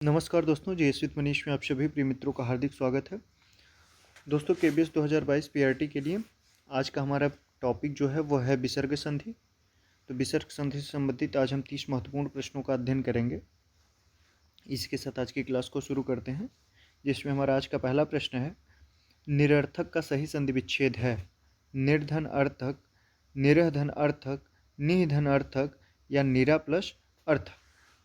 नमस्कार दोस्तों, JS with Manish में आप सभी प्रिय मित्रों का हार्दिक स्वागत है। दोस्तों केबीएस 2022 पीआरटी के लिए आज का हमारा टॉपिक जो है वो है विसर्ग संधि। तो विसर्ग संधि से संबंधित आज हम 30 महत्वपूर्ण प्रश्नों का अध्ययन करेंगे। इसके साथ आज की क्लास को शुरू करते हैं, जिसमें हमारा आज का पहला प्रश्न है, निरर्थक का सही संधि विच्छेद है निर्धन अर्थक, निरधन अर्थक, निधन अर्थक या निरा प्लस अर्थक।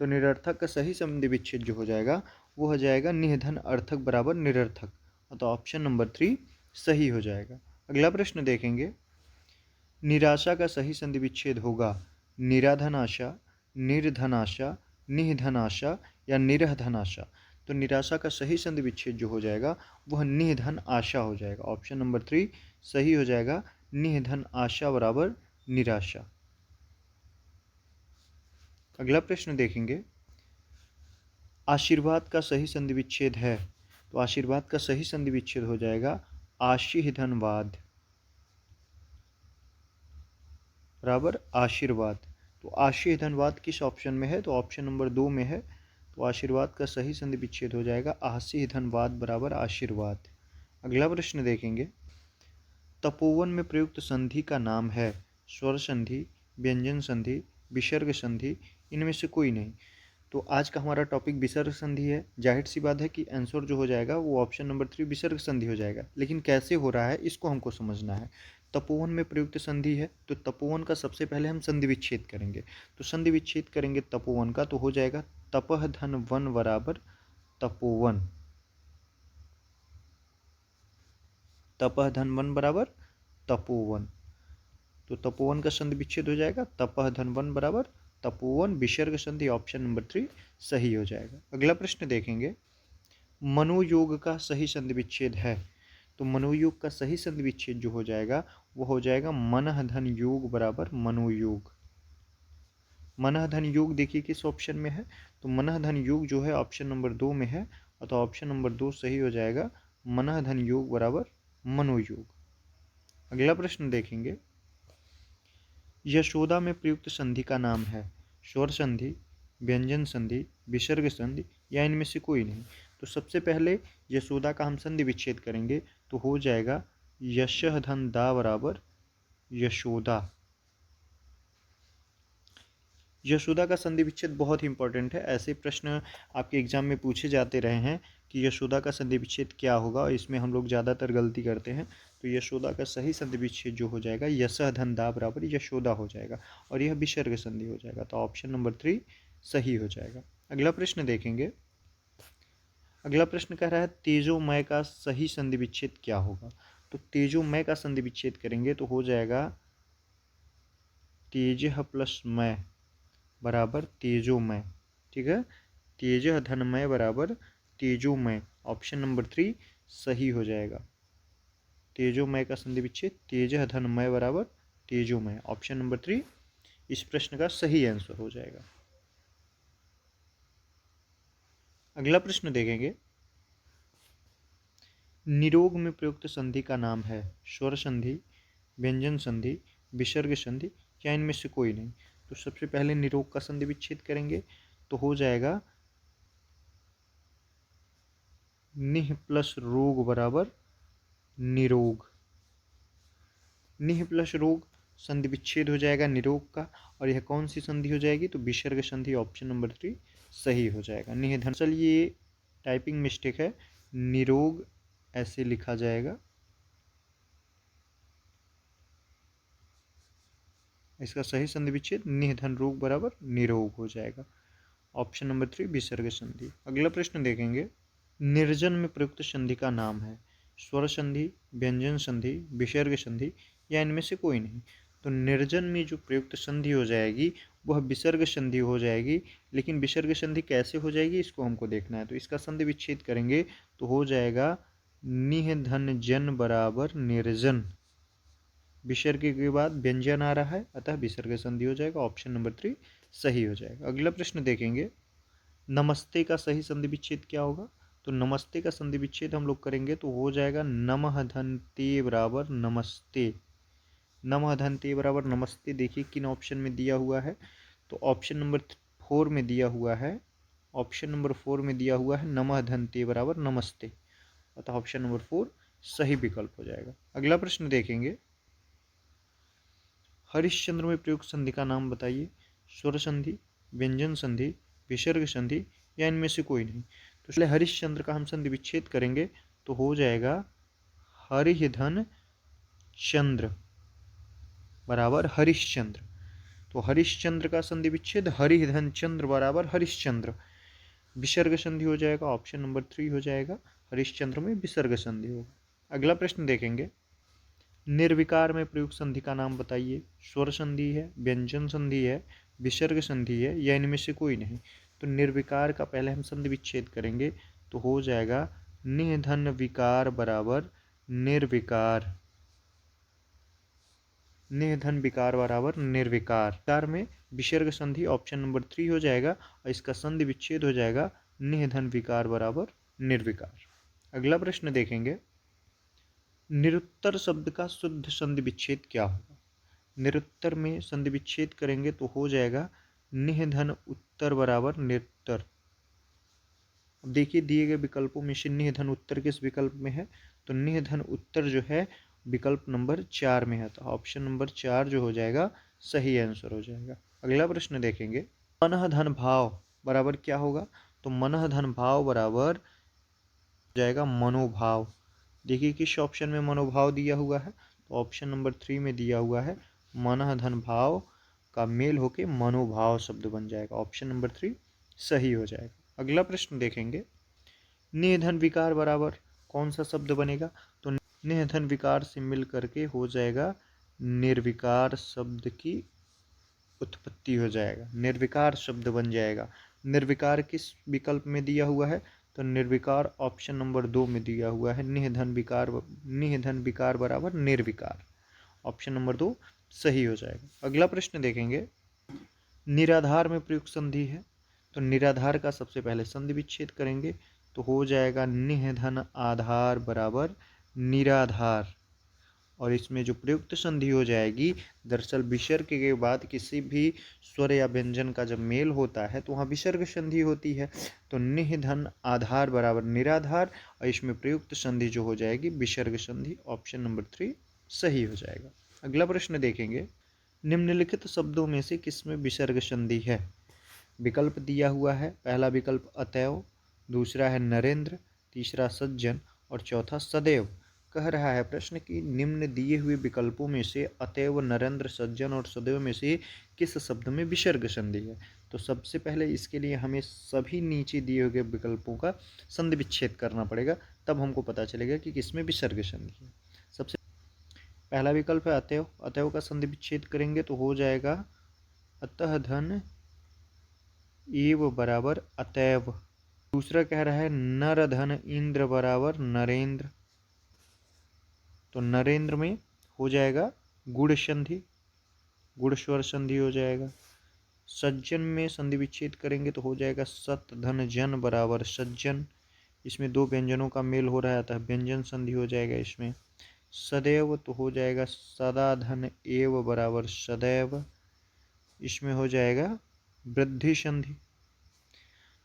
तो निरर्थक का सही संधि विच्छेद जो हो जाएगा वो हो जाएगा निधन अर्थक बराबर निरर्थक। तो ऑप्शन नंबर 3 सही हो जाएगा। अगला प्रश्न देखेंगे, निराशा का सही संधि विच्छेद होगा निराधन आशा, निर्धन आशा, निधन आशा या निरधन आशा। तो निराशा का सही संधि विच्छेद जो हो जाएगा वह निधन आशा हो जाएगा। ऑप्शन नंबर 3 सही हो जाएगा, निधन आशा बराबर निराशा। अगला प्रश्न देखेंगे, आशीर्वाद का सही संधि विच्छेद है। तो आशीर्वाद का सही संधि विच्छेद हो जाएगा आशीर्धनवाद बराबर आशीर्वाद। तो आशीर्धनवाद किस ऑप्शन में है? तो ऑप्शन नंबर 2 में है। तो आशीर्वाद का सही संधि विच्छेद हो जाएगा आशीर्धनवाद बराबर आशीर्वाद। अगला प्रश्न देखेंगे, तपोवन में प्रयुक्त संधि का नाम है स्वर संधि, व्यंजन संधि, विसर्ग संधि, इनमें से कोई नहीं। तो आज का हमारा टॉपिक विसर्ग संधि है। जाहिर सी बात है कि आंसर जो हो जाएगा वो ऑप्शन नंबर 3 विसर्ग संधि हो जाएगा। लेकिन कैसे हो रहा है इसको हमको समझना है। तपोवन में प्रयुक्त संधि है तो तपोवन का सबसे पहले हम संधि विच्छेद करेंगे। तो संधि विच्छेद करेंगे तपोवन का तो हो जाएगा तपह धन वन बराबर तपोवन, तपह धन वन बराबर तपोवन। तो तपोवन का संधि विच्छेद हो जाएगा तपह धन वन बराबर तपोवन, विसर्ग संधि ऑप्शन नंबर 3 सही हो जाएगा। अगला प्रश्न देखेंगे, मनोयोग का सही संधि विच्छेद है। तो मनोयोग का सही संधि विच्छेद जो हो जाएगा वो हो जाएगा मनः धन योग बराबर मनोयोग। मनः धन योग देखिए किस ऑप्शन में है? तो मनः धन योग जो है ऑप्शन नंबर 2 में है। तो ऑप्शन नंबर 2 सही हो जाएगा, मनः धन योग बराबर मनोयोग। अगला प्रश्न देखेंगे, यशोदा में प्रयुक्त संधि का नाम है स्वर संधि, व्यंजन संधि, विसर्ग संधि या इनमें से कोई नहीं। तो सबसे पहले यशोदा का हम संधि विच्छेद करेंगे तो हो जाएगा यशः धन दा बराबर यशोदा। यशोदा का संधि विच्छेद बहुत ही इंपॉर्टेंट है। ऐसे प्रश्न आपके एग्जाम में पूछे जाते रहे हैं कि यशोदा का संधि विच्छेद क्या होगा, और इसमें हम लोग ज़्यादातर गलती करते हैं। तो यशोदा का सही संधि विच्छेद जो हो जाएगा यशः धन दा बराबर यशोदा हो जाएगा, और यह विसर्ग संधि हो जाएगा। तो ऑप्शन नंबर 3 सही हो जाएगा। अगला प्रश्न देखेंगे, अगला प्रश्न कह रहा है तेजोमय का सही संधि विच्छेद क्या होगा। तो तेजोमय का संधि विच्छेद करेंगे तो हो जाएगा तेजः प्लस मय बराबर तेजोमय। ठीक है, तेजः धनमय बराबर तेजोमय, ऑप्शन नंबर 3 सही हो जाएगा। तेजोमय का संधि विच्छेद तेजः धनमय बराबर तेजोमय, ऑप्शन नंबर 3 इस प्रश्न का सही आंसर हो जाएगा। अगला प्रश्न देखेंगे, निरोग में प्रयुक्त संधि का नाम है स्वर संधि, व्यंजन संधि, विसर्ग संधि या इनमें से कोई नहीं। तो सबसे पहले निरोग का संधि विच्छेद करेंगे तो हो जाएगा निह प्लस रोग बराबर निरोग। निह प्लस रोग संधि विच्छेद हो जाएगा निरोग का, और यह कौन सी संधि हो जाएगी? तो विसर्ग संधि, ऑप्शन नंबर 3 सही हो जाएगा। निह धन, चलिए ये टाइपिंग मिस्टेक है, निरोग ऐसे लिखा जाएगा, इसका सही संधि विच्छेद निधन रोग बराबर निरोग हो जाएगा, ऑप्शन नंबर 3 विसर्ग संधि। अगला प्रश्न देखेंगे, निर्जन में प्रयुक्त संधि का नाम है स्वर संधि, व्यंजन संधि, विसर्ग संधि या इनमें से कोई नहीं। तो निर्जन में जो प्रयुक्त संधि हो जाएगी वह विसर्ग संधि हो जाएगी। लेकिन विसर्ग संधि कैसे हो जाएगी इसको हमको देखना है। तो इसका संधि विच्छेद करेंगे तो हो जाएगा निह धन जन बराबर निर्जन, विसर्ग के बाद व्यंजन आ रहा है अतः विसर्ग संधि हो जाएगा, ऑप्शन नंबर 3 सही हो जाएगा। अगला प्रश्न देखेंगे, नमस्ते का सही संधि विच्छेद क्या होगा। तो नमस्ते का संधि विच्छेद हम लोग करेंगे तो हो जाएगा नमः धन ते बराबर नमस्ते। नमः धन ते बराबर नमस्ते देखिए किन ऑप्शन में दिया हुआ है। तो ऑप्शन नंबर 4 में दिया हुआ है ऑप्शन नंबर 4 में दिया हुआ है नमः धन्ते बराबर नमस्ते, अतः ऑप्शन नंबर 4 सही विकल्प हो जाएगा। अगला प्रश्न देखेंगे, हरिश्चंद्र में प्रयुक्त संधि का नाम बताइए। स्वर संधि, व्यंजन संधि, विसर्ग संधि या इनमें से कोई नहीं। तो इसलिए हरिश्चंद्र का हम संधि विच्छेद करेंगे तो हो जाएगा हरिधन चंद्र बराबर हरिश्चंद्र। तो हरिश्चंद्र का संधि विच्छेद हरिधन चंद्र बराबर हरिश्चंद्र। विसर्ग संधि हो जाएगा, ऑप्शन नंबर 3 हो जाएगा, हरिश्चंद्र में विसर्ग संधि होगा। अगला प्रश्न देखेंगे, निर्विकार में प्रयुक्त संधि का नाम बताइए। स्वर संधि है, व्यंजन संधि है, विसर्ग संधि है या इनमें से कोई नहीं। तो निर्विकार का पहले हम संधि विच्छेद करेंगे तो हो जाएगा निधन विकार बराबर निर्विकार। निधन विकार बराबर निर्विकार। विकार में विसर्ग संधि ऑप्शन नंबर 3 हो जाएगा और इसका संधि विच्छेद हो जाएगा निधन विकार बराबर निर्विकार। अगला प्रश्न देखेंगे, निरुत्तर शब्द का शुद्ध संधि विच्छेद क्या होगा। निरुत्तर में संधि विच्छेद करेंगे तो हो जाएगा निधन उत्तर बराबर निरुत्तर। अब देखिए दिए गए विकल्पों में से निधन उत्तर किस विकल्प में है, तो निधन उत्तर जो है विकल्प नंबर 4 में है, तो ऑप्शन नंबर 4 जो हो जाएगा सही आंसर हो जाएगा। अगला प्रश्न देखेंगे, मनः धन भाव बराबर क्या होगा। तो मनः धन भाव बराबर हो जाएगा मनोभाव। देखिए किस ऑप्शन में मनोभाव दिया हुआ है, तो ऑप्शन नंबर 3 में दिया हुआ है मनः धन भाव का मेल होके मनोभाव शब्द बन जाएगा, ऑप्शन नंबर 3 सही हो जाएगा। अगला प्रश्न देखेंगे, निधन विकार बराबर कौन सा शब्द बनेगा। तो निधन विकार से मिल करके हो जाएगा निर्विकार शब्द की उत्पत्ति हो जाएगा, निर्विकार शब्द बन जाएगा। निर्विकार किस विकल्प में दिया हुआ है, तो निर्विकार ऑप्शन नंबर 2 में दिया हुआ है निधन विकार बराबर निर्विकार, ऑप्शन नंबर 2 सही हो जाएगा। अगला प्रश्न देखेंगे, निराधार में प्रयुक्त संधि है। तो निराधार का सबसे पहले संधि विच्छेद करेंगे तो हो जाएगा निधन आधार बराबर निराधार, और इसमें जो प्रयुक्त संधि हो जाएगी, दरअसल विसर्ग के बाद किसी भी स्वर या व्यंजन का जब मेल होता है तो वहाँ विसर्ग संधि होती है। तो निधन आधार बराबर निराधार और इसमें प्रयुक्त संधि जो हो जाएगी विसर्ग संधि, ऑप्शन नंबर 3 सही हो जाएगा। अगला प्रश्न देखेंगे, निम्नलिखित शब्दों में से किसमें विसर्ग संधि है। विकल्प दिया हुआ है, पहला विकल्प अतएव, दूसरा है नरेंद्र, तीसरा सज्जन और चौथा सदैव। कह रहा है प्रश्न कि निम्न दिए हुए विकल्पों में से अतएव, नरेंद्र, सज्जन और सदैव में से किस शब्द में विसर्ग संधि है। तो सबसे पहले इसके लिए हमें सभी नीचे दिए हुए विकल्पों का संधि विच्छेद करना पड़ेगा, तब हमको पता चलेगा कि किसमें विसर्ग संधि है। सबसे पहला विकल्प है अतएव, अतएव का संधि विच्छेद करेंगे तो हो जाएगा अतः धन एव बराबर अतएव। दूसरा कह रहा है नर धन इंद्र बराबर नरेंद्र, तो नरेंद्र में हो जाएगा गुण संधि, गुण स्वर संधि हो जाएगा। सज्जन में संधि विच्छेद करेंगे तो हो जाएगा सत धन जन बराबर सज्जन, इसमें दो व्यंजनों का मेल हो रहा है अतः व्यंजन संधि हो जाएगा इसमें। सदैव तो हो जाएगा सदा धन एव बराबर सदैव, इसमें हो जाएगा वृद्धि संधि,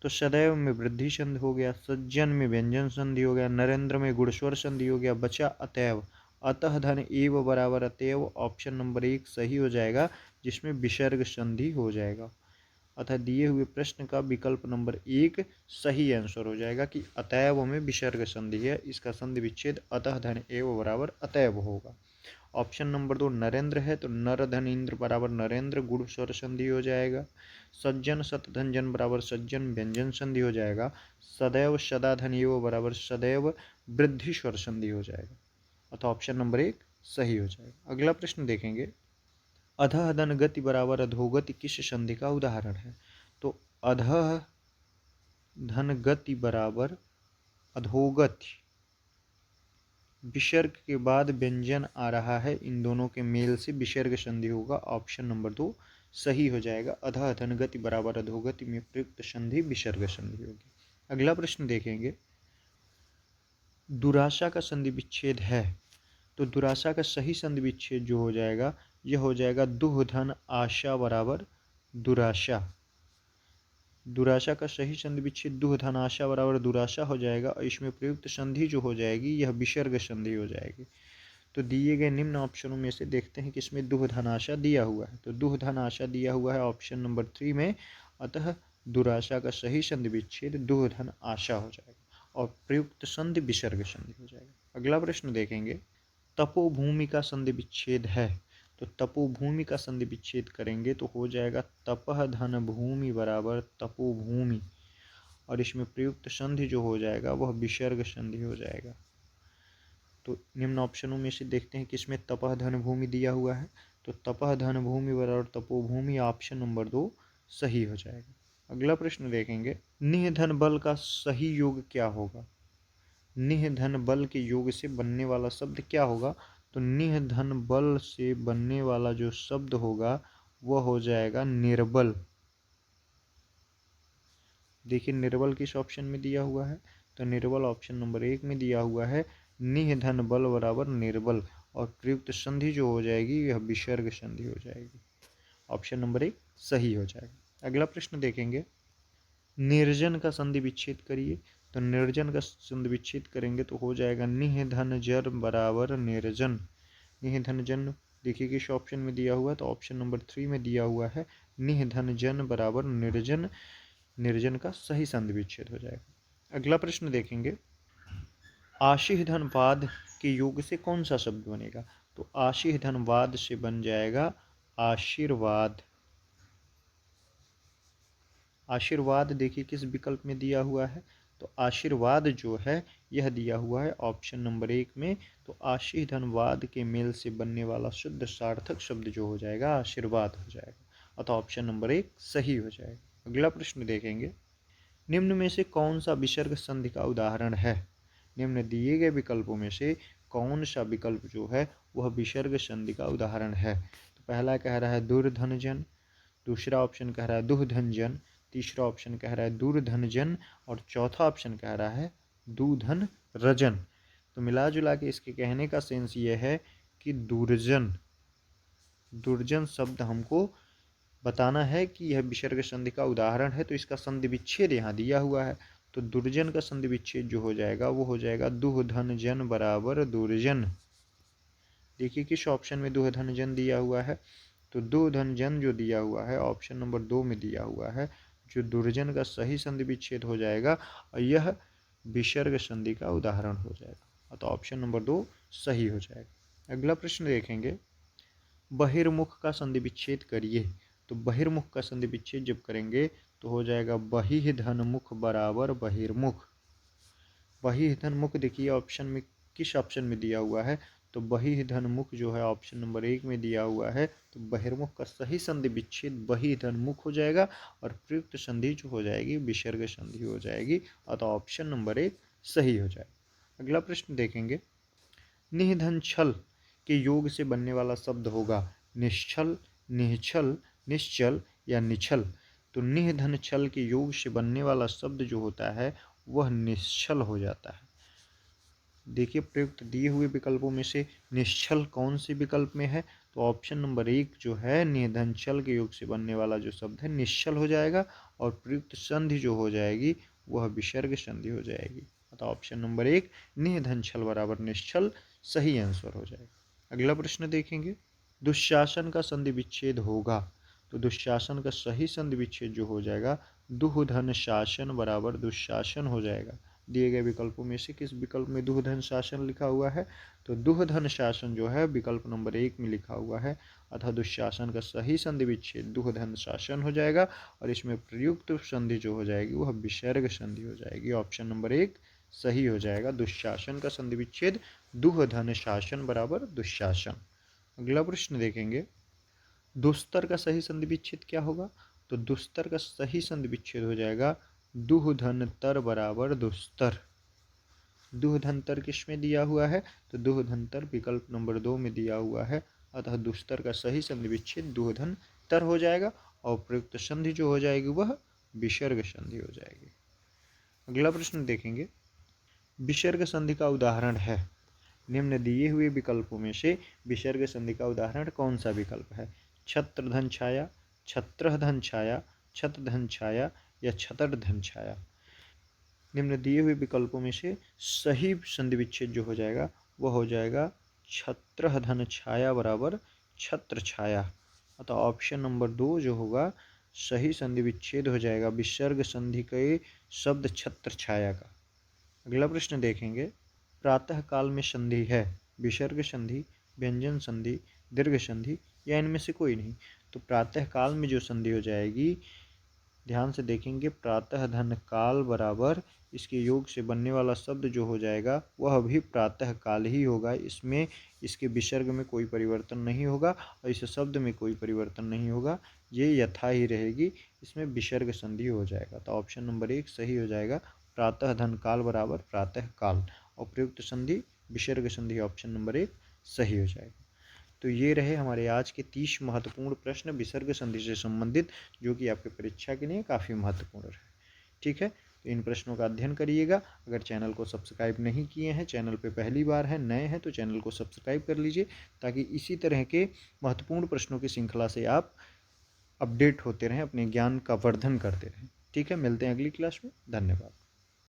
तो सदैव में वृद्धि संधि हो गया, सज्जन में व्यंजन संधि हो गया, नरेंद्र में गुणस्वर संधि हो गया, बचा अतएव। अतः धन एव बराबर अतएव, ऑप्शन नंबर 1 सही हो जाएगा जिसमें विसर्ग संधि हो जाएगा। अतः दिए हुए प्रश्न का विकल्प नंबर 1 सही आंसर हो जाएगा कि अतएव में विसर्ग संधि है, इसका संधि विच्छेद अतः धन एव बराबर अतएव होगा। ऑप्शन नंबर 2 नरेंद्र है तो नर धन इंद्र बराबर नरेंद्र, गुण स्वर संधि हो जाएगा। सज्जन सत धन जन बराबर सज्जन, व्यंजन संधि हो जाएगा। सदैव सदा धन एव बराबर सदैव, वृद्धि स्वर संधि हो जाएगा, अतः ऑप्शन नंबर 1 सही हो जाएगा। अगला प्रश्न देखेंगे, अधः धन गति बराबर अधोगति किस संधि का उदाहरण है। तो अधः धन गति बराबर अधोगति, विसर्ग के बाद व्यंजन आ रहा है, इन दोनों के मेल से विसर्ग संधि होगा, ऑप्शन नंबर 2 सही हो जाएगा। अधः धन गति बराबर अधोगति में प्रयुक्त संधि विसर्ग संधि होगी। अगला प्रश्न देखेंगे, दुराशा का संधि विच्छेद है। तो दुराशा का सही संधि विच्छेद जो हो जाएगा यह हो जाएगा दुह धन आशा बराबर दुराशा। दुराशा का सही संधि विच्छेद दुह धन आशा बराबर दुराशा हो जाएगा और इसमें प्रयुक्त संधि जो हो जाएगी यह विसर्ग संधि हो जाएगी। तो दिए गए निम्न ऑप्शनों में से देखते हैं किसमें दुह धन आशा दिया हुआ है। तो दुह धन आशा दिया हुआ है ऑप्शन नंबर 3 में, अतः दुराशा का सही संधि विच्छेद दुह धन आशा हो जाएगा और प्रयुक्त संधि विसर्ग संधि हो जाएगा। अगला प्रश्न देखेंगे, तपोभूमि का संधि विच्छेद है। तो तपोभूमि का संधि विच्छेद करेंगे तो हो जाएगा तपह धन भूमि बराबर तपोभूमि और इसमें प्रयुक्त संधि जो हो जाएगा वह विसर्ग संधि हो जाएगा। तो निम्न ऑप्शनों में से देखते हैं किसमें तपह धन भूमि दिया हुआ है। तो तपह धन भूमि बराबर तपोभूमि ऑप्शन नंबर 2 सही हो जाएगा। अगला प्रश्न देखेंगे, निह धन बल का सही योग क्या होगा। निह धन बल के योग से बनने वाला शब्द क्या होगा। तो निह धन बल से बनने वाला जो शब्द होगा वह हो जाएगा निर्बल। देखिए निर्बल किस ऑप्शन में दिया हुआ है। तो निर्बल ऑप्शन नंबर 1 में दिया हुआ है। निह धन बल बराबर निर्बल और प्रयुक्त संधि जो हो जाएगी यह विसर्ग संधि हो जाएगी। ऑप्शन नंबर 1 सही हो जाएगा। अगला प्रश्न देखेंगे, निर्जन का संधि विच्छेद करिए। तो निर्जन का संधि विच्छेद करेंगे तो हो जाएगा निह धन जर बराबर निर्जन। निह धन जन देखिए किस ऑप्शन में दिया हुआ है। तो ऑप्शन नंबर 3 में दिया हुआ है। निह धन जन बराबर निर्जन, निर्जन का सही संधि विच्छेद हो जाएगा। अगला प्रश्न देखेंगे, आशीह धन वाद के योग से कौन सा शब्द बनेगा। तो आशीह धन वाद से बन जाएगा आशीर्वाद। आशीर्वाद देखिए किस विकल्प में दिया हुआ है। तो आशीर्वाद जो है यह दिया हुआ है ऑप्शन नंबर 1 में। तो आशीह धन वाद के मेल से बनने वाला शुद्ध सार्थक शब्द जो हो जाएगा आशीर्वाद हो जाएगा, अतः ऑप्शन नंबर 1 सही हो जाएगा। अगला प्रश्न देखेंगे, निम्न में से कौन सा विसर्ग संधि का उदाहरण है। निम्न दिए गए विकल्पों में से कौन सा विकल्प जो है वह विसर्ग संधि का उदाहरण है। तो पहला कह रहा है दुर्धनजन, दूसरा ऑप्शन कह रहा है दुहधनजन, तीसरा ऑप्शन कह रहा है दूरधनजन और चौथा ऑप्शन कह रहा है दूधन रजन। तो मिला जुला के इसके कहने का सेंस ये है कि दुर्जन, दुर्जन शब्द हमको बताना है कि यह विसर्ग संधि का उदाहरण है। तो इसका संधि विच्छेद यहाँ दिया हुआ है। तो दुर्जन का संधि विच्छेद जो हो जाएगा वो हो जाएगा दुहधन जन बराबर दुर्जन। देखिए किस ऑप्शन में दुहधन जन दिया हुआ है। तो दुहधन जन जो दिया हुआ है ऑप्शन नंबर 2 में दिया हुआ है, जो दुर्जन का सही संधि विच्छेद हो जाएगा और यह विसर्ग संधि का उदाहरण हो जाएगा, तो ऑप्शन नंबर 2 सही हो जाएगा। अगला प्रश्न देखेंगे, बहिर्मुख का संधि विच्छेद करिए। तो बहिर्मुख का संधि विच्छेद जब करेंगे तो हो जाएगा बहिर्धन मुख बराबर बहिर्मुख। बहिर्धन मुख देखिए ऑप्शन में किस ऑप्शन में दिया हुआ है। तो बहिर्धन मुख जो है ऑप्शन नंबर 1 में दिया हुआ है। तो बहिर्मुख का सही संधि विच्छेद बहिर्धन मुख हो जाएगा और प्रयुक्त संधि जो हो जाएगी विसर्ग संधि हो जाएगी, अतः ऑप्शन नंबर 1 सही हो जाएगा। अगला प्रश्न देखेंगे, निधन छल के योग से बनने वाला शब्द होगा निश्चल, निश्चल, निश्चल या निछल। तो निधन छल के योग से बनने वाला शब्द जो होता है वह निश्चल हो जाता है। देखिए प्रयुक्त दिए हुए विकल्पों में से निश्चल कौन से विकल्प में है। तो ऑप्शन नंबर 1 जो है निधन छल के योग से बनने वाला जो शब्द है निश्चल हो जाएगा और प्रयुक्त संधि जो हो जाएगी वह विसर्ग संधि हो जाएगी, अतः ऑप्शन नंबर 1 निधन छल बराबर निश्चल सही आंसर हो जाएगा। अगला प्रश्न देखेंगे, दुशासन का संधि विच्छेद होगा। तो दुशासन का सही संधि विच्छेद जो हो जाएगा दुहधन शासन बराबर दुशासन हो जाएगा। दिए गए विकल्पों में से किस विकल्प में दुहधन शासन लिखा हुआ है। तो दुहधन शासन जो है विकल्प नंबर 1 में लिखा हुआ है, अतः दुशासन का सही संधि विच्छेद दुहधन शासन हो जाएगा और इसमें प्रयुक्त संधि जो हो जाएगी वह विसर्ग संधि हो जाएगी। ऑप्शन नंबर 1 सही हो जाएगा। दुशासन का संधि विच्छेद दुहधन शासन बराबर दुशासन। अगला प्रश्न देखेंगे, दुस्तर का सही संधि विच्छेद क्या होगा। तो दुस्तर का सही संधि विच्छेद हो जाएगा दुहधन तर बराबर दुस्तर। दुहधन तर किस में दिया हुआ है। तो दुहधन तर विकल्प नंबर 2 में दिया हुआ है, अतः दुस्तर का सही संधि विच्छेद दुहधन तर हो जाएगा और प्रयुक्त संधि जो हो जाएगी वह विसर्ग संधि हो जाएगी। अगला प्रश्न देखेंगे, विसर्ग संधि का उदाहरण है। निम्न दिए हुए विकल्पों में से विसर्ग संधि का उदाहरण कौन सा विकल्प है। छत्रधन छाया, छत्रधन छाया, छत्रधन छाया या छतर धन छाया। निम्न दिए हुए विकल्पों में से सही संधि विच्छेद जो हो जाएगा वह हो जाएगा छत्र धन छाया बराबर छत्र छाया। अतः ऑप्शन नंबर 2 जो होगा सही संधि विच्छेद हो जाएगा विसर्ग संधि के शब्द छत्र छाया का। अगला प्रश्न देखेंगे, प्रातः काल में संधि है विसर्ग संधि, व्यंजन संधि, दीर्घ संधि या इनमें से कोई नहीं। तो प्रातः काल में जो संधि हो जाएगी, ध्यान से देखेंगे, प्रातः धन काल बराबर इसके योग से बनने वाला शब्द जो हो जाएगा वह भी प्रातः काल ही होगा। इसमें इसके विसर्ग में कोई परिवर्तन नहीं होगा और इस शब्द में कोई परिवर्तन नहीं होगा, ये यथा ही रहेगी। इसमें विसर्ग संधि हो जाएगा। तो ऑप्शन नंबर 1 सही हो जाएगा, प्रातः धन काल बराबर प्रातः काल और प्रयुक्त संधि विसर्ग संधि ऑप्शन नंबर 1 सही हो जाएगा। तो ये रहे हमारे आज के 30 महत्वपूर्ण प्रश्न विसर्ग संधि से संबंधित, जो कि आपके परीक्षा के लिए काफ़ी महत्वपूर्ण रहे। ठीक है, तो इन प्रश्नों का अध्ययन करिएगा। अगर चैनल को सब्सक्राइब नहीं किए हैं, चैनल पे पहली बार है, नए हैं, तो चैनल को सब्सक्राइब कर लीजिए ताकि इसी तरह के महत्वपूर्ण प्रश्नों की श्रृंखला से आप अपडेट होते रहें, अपने ज्ञान का वर्धन करते रहें। ठीक है, मिलते हैं अगली क्लास में। धन्यवाद।